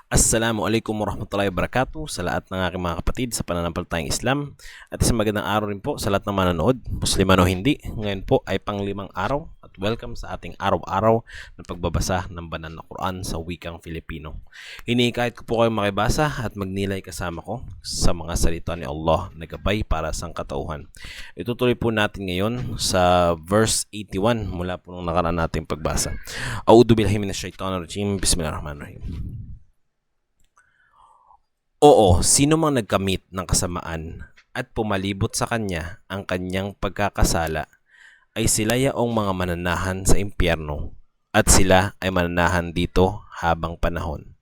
Assalamualaikum warahmatullahi wabarakatuh sa lahat ng aking mga kapatid sa pananampalatayang Islam at isang magandang araw rin po sa lahat ng manonood, Muslim o hindi. Ngayon po ay panglimang araw at welcome sa ating araw-araw na pagbabasa ng banal na Quran sa wikang Filipino. Hinikayat ko po kayong makibasa at magnilay kasama ko sa mga salita ni Allah na gabay para sa katauhan. Itutuloy po natin ngayon sa verse 81 mula po nung nakaraan nating pagbasa. A'udhu billahi minasyaitanir rajim. Bismillahirrahmanirrahim. Oo, sino mang nagkamit ng kasamaan at pumalibot sa kanya ang kanyang pagkakasala ay sila yaong mga mananahan sa impyerno at sila ay mananahan dito habang panahon.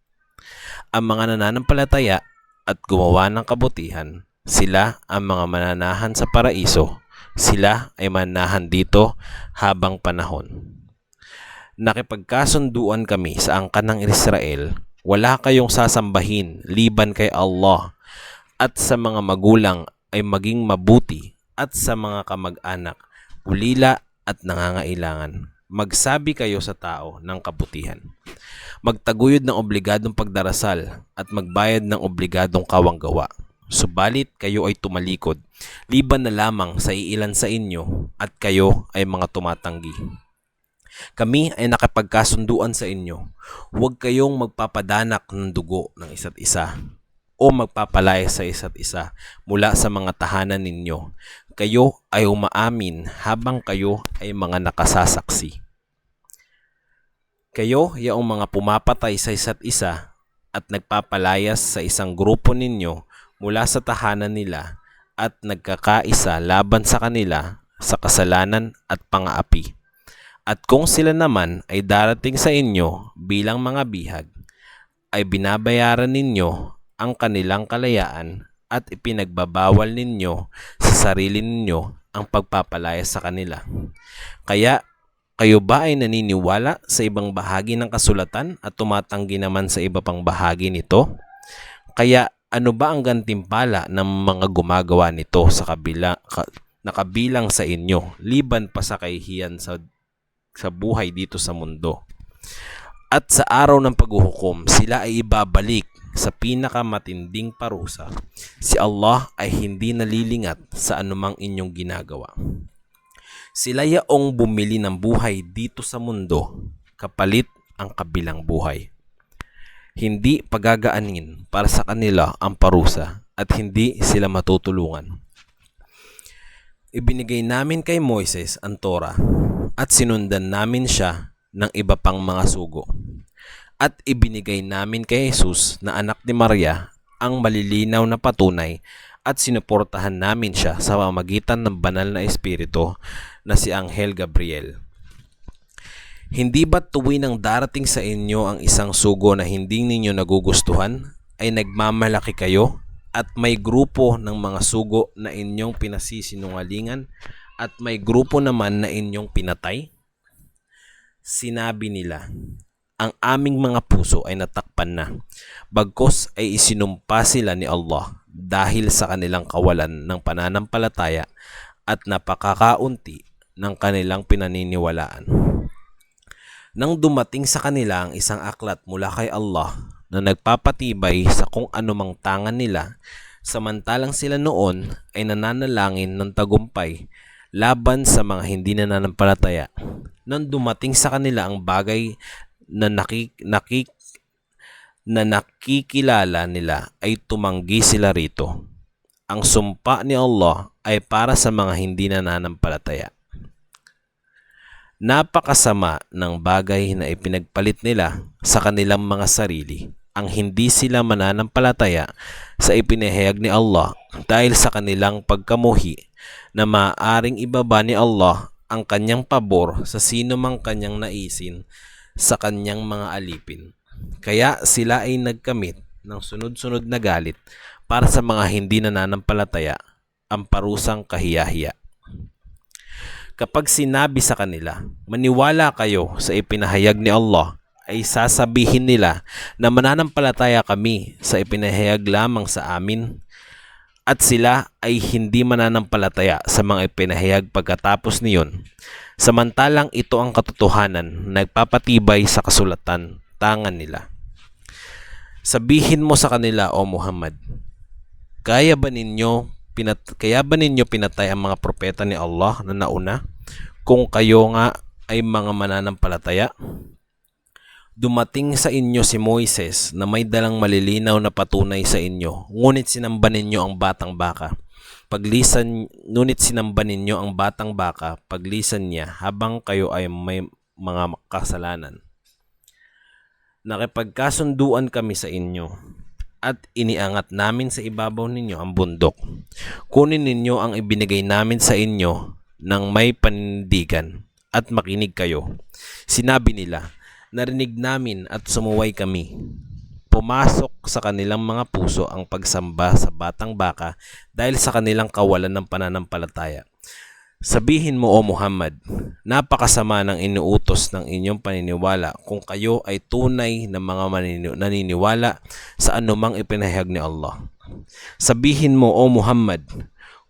Ang mga nananampalataya at gumawa ng kabutihan, sila ang mga mananahan sa paraiso, sila ay mananahan dito habang panahon. Nakipagkasunduan kami sa angkan ng Israel, wala kayong sasambahin liban kay Allah at sa mga magulang ay maging mabuti at sa mga kamag-anak, ulila at nangangailangan. Magsabi kayo sa tao ng kabutihan. Magtaguyod ng obligadong pagdarasal at magbayad ng obligadong kawanggawa. Subalit kayo ay tumalikod, liban na lamang sa iilan sa inyo at kayo ay mga tumatanggi. Kami ay nakapagkasunduan sa inyo, huwag kayong magpapadanak ng dugo ng isa't isa o magpapalaya sa isa't isa mula sa mga tahanan ninyo. Kayo ay umaamin habang kayo ay mga nakasasaksi. Kayo yaong mga pumapatay sa isa't isa at nagpapalayas sa isang grupo ninyo mula sa tahanan nila at nagkakaisa laban sa kanila sa kasalanan at pang-aapi. At kung sila naman ay darating sa inyo bilang mga bihag, ay binabayaran ninyo ang kanilang kalayaan at ipinagbabawal ninyo sa sarili ninyo ang pagpapalaya sa kanila. Kaya, kayo ba ay naniniwala sa ibang bahagi ng kasulatan at tumatanggi naman sa iba pang bahagi nito? Kaya, ano ba ang gantimpala ng mga gumagawa nito sa nakabilang sa inyo, liban pa sa kahihiyan sa buhay dito sa mundo? At sa araw ng paghuhukom, sila ay ibabalik sa pinakamatinding parusa. Si Allah ay hindi nalilingat sa anumang inyong ginagawa. Sila yaong bumili ng buhay dito sa mundo, kapalit ang kabilang buhay. Hindi pagagaanin para sa kanila ang parusa at hindi sila matutulungan. Ibinigay namin kay Moises ang Torah at sinundan namin siya ng iba pang mga sugo. At ibinigay namin kay Jesus na anak ni Maria ang malilinaw na patunay at sinuportahan namin siya sa pamamagitan ng banal na espiritu na si Anghel Gabriel. Hindi ba tuwing darating sa inyo ang isang sugo na hindi ninyo nagugustuhan ay nagmamalaki kayo at may grupo ng mga sugo na inyong pinasisinungalingan at may grupo naman na inyong pinatay? Sinabi nila, ang aming mga puso ay natakpan na, bagkus ay isinumpa sila ni Allah dahil sa kanilang kawalan ng pananampalataya at napakakaunti ng kanilang pinaniniwalaan. Nang dumating sa kanila ang isang aklat mula kay Allah na nagpapatibay sa kung anumang tangan nila, samantalang sila noon ay nananalangin ng tagumpay laban sa mga hindi nananampalataya. Nang dumating sa kanila ang bagay na nakikilala nila ay tumanggi sila rito. Ang sumpa ni Allah ay para sa mga hindi nananampalataya. Napakasama ng bagay na ipinagpalit nila sa kanilang mga sarili ang hindi sila mananampalataya sa ipinahayag ni Allah dahil sa kanilang pagkamuhi na maaaring ibaba ni Allah ang kanyang pabor sa sino mang kanyang naisin sa kanyang mga alipin. Kaya sila ay nagkamit ng sunod-sunod na galit para sa mga hindi nananampalataya, ang parusang kahiyahiya. Kapag sinabi sa kanila, maniwala kayo sa ipinahayag ni Allah, ay sasabihin nila na mananampalataya kami sa ipinahayag lamang sa amin at sila ay hindi mananampalataya sa mga ipinahayag pagkatapos niyon. Samantalang ito ang katotohanan na nagpapatibay sa kasulatan tangan nila. Sabihin mo sa kanila, O Muhammad, kaya ba ninyo pinatay ang mga propeta ni Allah na nauna kung kayo nga ay mga mananampalataya? Dumating sa inyo si Moises na may dalang malilinaw na patunay sa inyo, ngunit sinamba ninyo ang batang baka. Paglisan niya habang kayo ay may mga kasalanan. Nakipagkasunduan kami sa inyo at iniangat namin sa ibabaw ninyo ang bundok. Kunin ninyo ang ibinigay namin sa inyo ng may panindigan at makinig kayo. Sinabi nila, narinig namin at sumuway kami. Pumasok sa kanilang mga puso ang pagsamba sa batang baka dahil sa kanilang kawalan ng pananampalataya. Sabihin mo, O Muhammad, napakasama ng inuutos ng inyong paniniwala kung kayo ay tunay na mga naniniwala sa anumang ipinahayag ni Allah. Sabihin mo, O Muhammad,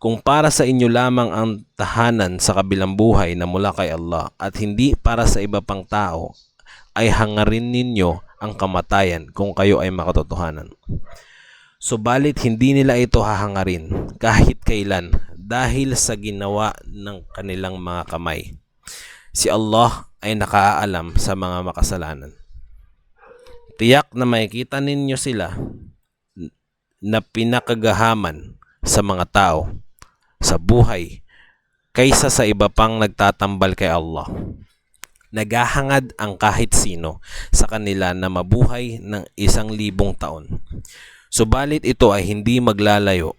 kung para sa inyo lamang ang tahanan sa kabilang buhay na mula kay Allah at hindi para sa iba pang tao, ay hangarin ninyo ang kamatayan kung kayo ay makatotohanan. Subalit hindi nila ito hahangarin kahit kailan dahil sa ginawa ng kanilang mga kamay. Si Allah ay nakaalam sa mga makasalanan. Tiyak na makikita ninyo sila na pinakagahaman sa mga tao sa buhay kaysa sa iba pang nagtatambal kay Allah. Naghahangad ang kahit sino sa kanila na mabuhay ng 1,000 taon. Subalit ito ay hindi maglalayo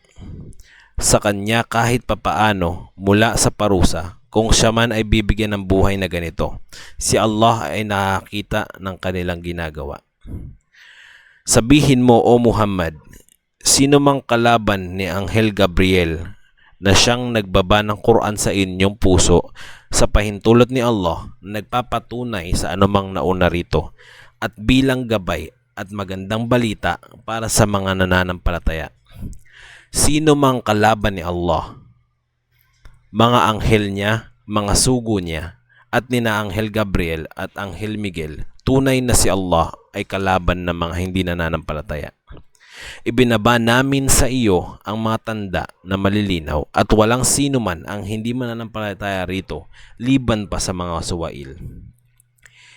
sa kanya kahit papaano mula sa parusa kung siya man ay bibigyan ng buhay na ganito. Si Allah ay nakakita ng kanilang ginagawa. Sabihin mo, O Muhammad, sino mang kalaban ni Anghel Gabriel na siyang nagbaba ng Quran sa inyong puso sa pahintulot ni Allah, nagpapatunay sa anumang nauna rito at bilang gabay at magandang balita para sa mga nananampalataya. Sino mang kalaban ni Allah, mga anghel niya, mga sugo niya, at nina Anghel Gabriel at Anghel Miguel, tunay na si Allah ay kalaban ng mga hindi nananampalataya. Ibinaba namin sa iyo ang mga tanda na malilinaw at walang sino man ang hindi mananampalataya rito liban pa sa mga suwail.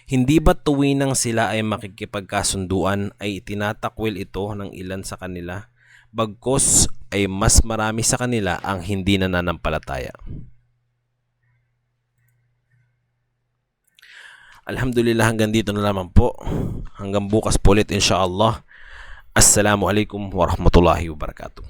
Hindi ba tuwinang sila ay makikipagkasunduan ay tinatakwil ito ng ilan sa kanila, bagkos ay mas marami sa kanila ang hindi nananampalataya. Alhamdulillah, hanggang dito na lamang po. Hanggang bukas po ulit insyaAllah. Assalamualaikum warahmatullahi wabarakatuh.